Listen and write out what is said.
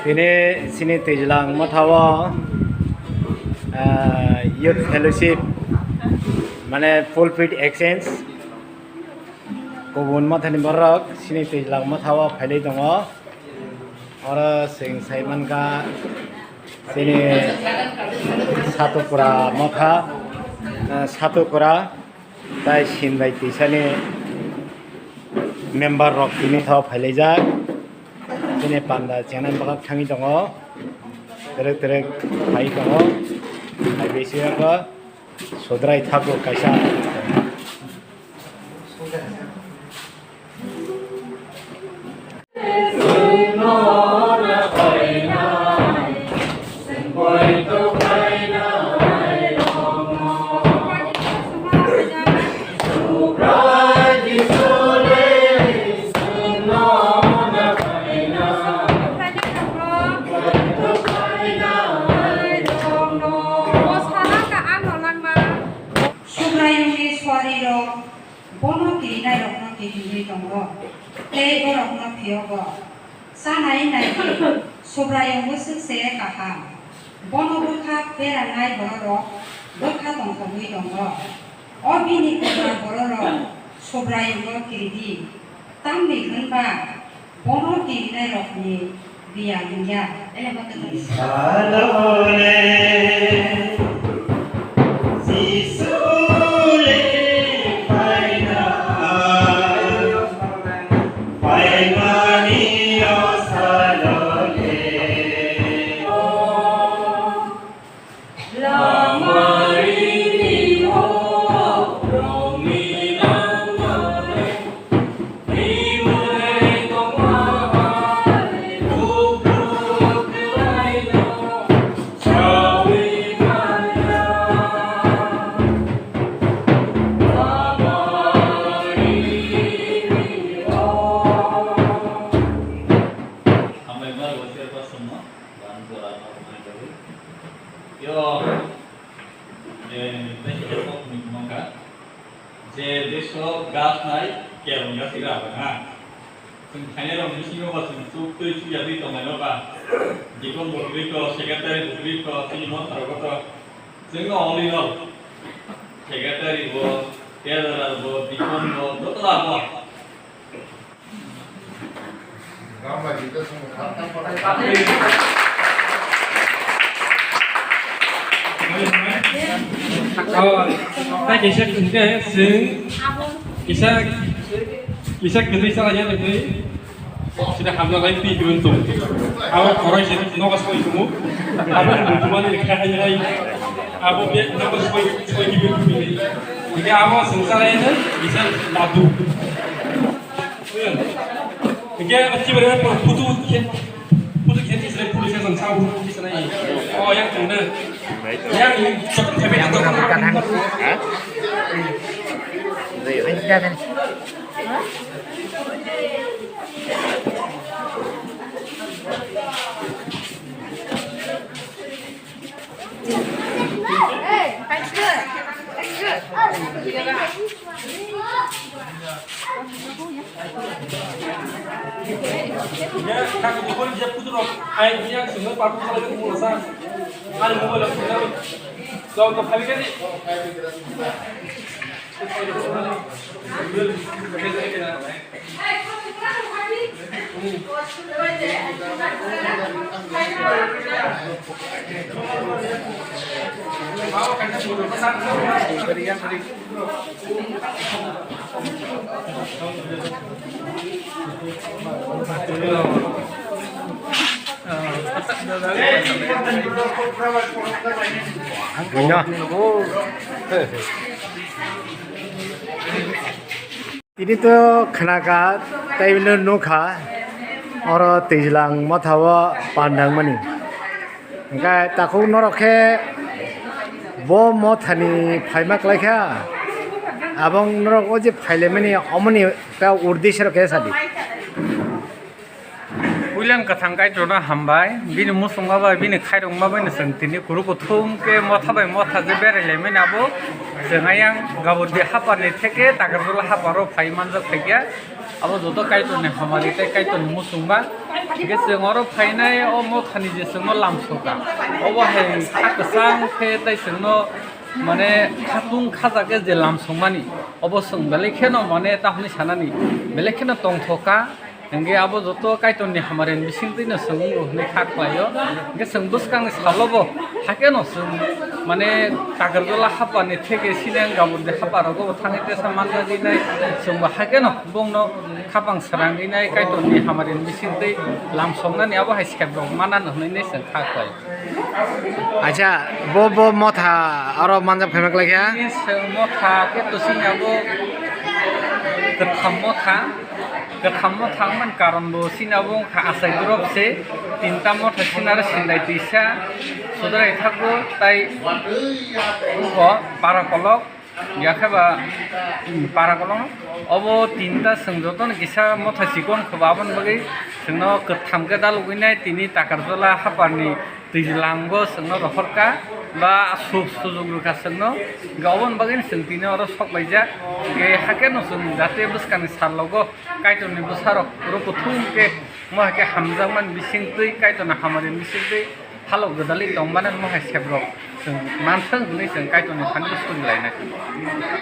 Ini sini Tejlang Matawa Youth Fellowship mana full fit exchange kubun matani barak sini Tejlang Matawa phali dongo ora sing saiman ka sini satu kura maka satu kura tai sindai tisani member rok ini thau phali jak ini panda jangan bakal tangi dongo terek hai dongo hai besiya ka sodrai thaku kaisa bono kiri nai rok no kiri tongo tei borok no piogo sanai nai sobrayong busuk se kaha bono bukha pera nai borok bukha tongkongui tongo obini kura borok sobrayong kiri di tambi khunba bono kiri nai rok ni biya dunya ele bakal salole je deso gas nai kerong ya sira ba sing thane ro misi no ba sing tu tu ya di to mai no ba jikon botri ko secretary botri ko ti mo tar ko to sing no only no secretary bo teacher bo jikon bo to la bo gamba jita sum khata tại kỳ sách chúng ta xứng kỳ sách cái thứ sao nhá là cái sudah hamil lagi pi beruntung awak orang sih nggak sesuai kamu awak beruntung mana kayaknya lagi awak dia nggak sesuai gitu ini jadi awak sengsara bisa ladu jadi kecil berapa putu kita sering polisi sengsara di sana ini oh yang benar yang cepat sampai atau kan hah Ayo jalan. Ya, kalau bukan dia putus, ayahnya semua pakai kalau itu mula sah, ada mula lagi kalau kalau kau kali kan Ini tuh kenakat, tapi nuka, orang Tejlang Matawa pandang mani. Enggak takut noroknya, bom matani paymak lagi abang norok aja payle mani, omani kau urdi serok ya sadi. bulan kathang kai trona hambai bini musungma bai bini khairongma bai sing tini kuru kuthum ke motha bai motha je berele men abo sengayang gabur de hapani theke tagarjula haparo phai manjak thekya abo joto kai trone hamari te kai trone musungma ge sengoro phainai o mothani je sengno lamsoka obo hai khakasang khe tai sengno মানে খাতুং খাজাকে যে লামসংমানি অবসং বেলেখেনো মানে তাহলে সানানি বেলেখেনো টংথকা এঙ্গে আবো যত কাইতননি হামারেন বিসিংতিনো সঙ্গি হনে খাকলাयो গে song বুসকাংনি সালবো হাকেনো song মানে তাগরজলা হাপানি থেকে সিনেং গাবুর দে হাপারগো থানিতে সামানগা দিনাই সংবা হাকেনো বংনো খাপাং সারাंगिनाय কাইতননি হামারেন বিসিংতি লামসংনানি আবো হাইসকাব মানান হনে সং খাকলাयो আচ্ছা বো মথা আরো মানজাব ফেমাক লাগিয়া মথা কে তো সিনাবো গথাম মথা মান কারণ বো সিনাবো আসাই দ্রবসে তিনটা মথা সিনার সিন্দাই তিসা সুদরাই থাকবো তাই পারাকলক ইয়াখাবা পারাকলক অব তিনটা সংযতন গিসা মথা সিকন খবাবন বগৈ সংনো গথাম কে দাল উইনাই তিনি তাকারজলা হাপারনি दैज्लांबो संनो रखरका बा सुजुग रुखा संनो गावन बागैन संतिनो आरो सकबायजा गे हाकेनो जों जाते बुसकानि सारलगो काइटननि बुसारक रुपुथुमके महके हामजामान बिसिंतै काइटना हामारे बिसिंतै हालो गदालि दंबाना महै सेब्रक जों मानथों गुनै जों काइटननि फानि बुसुनि लायनाय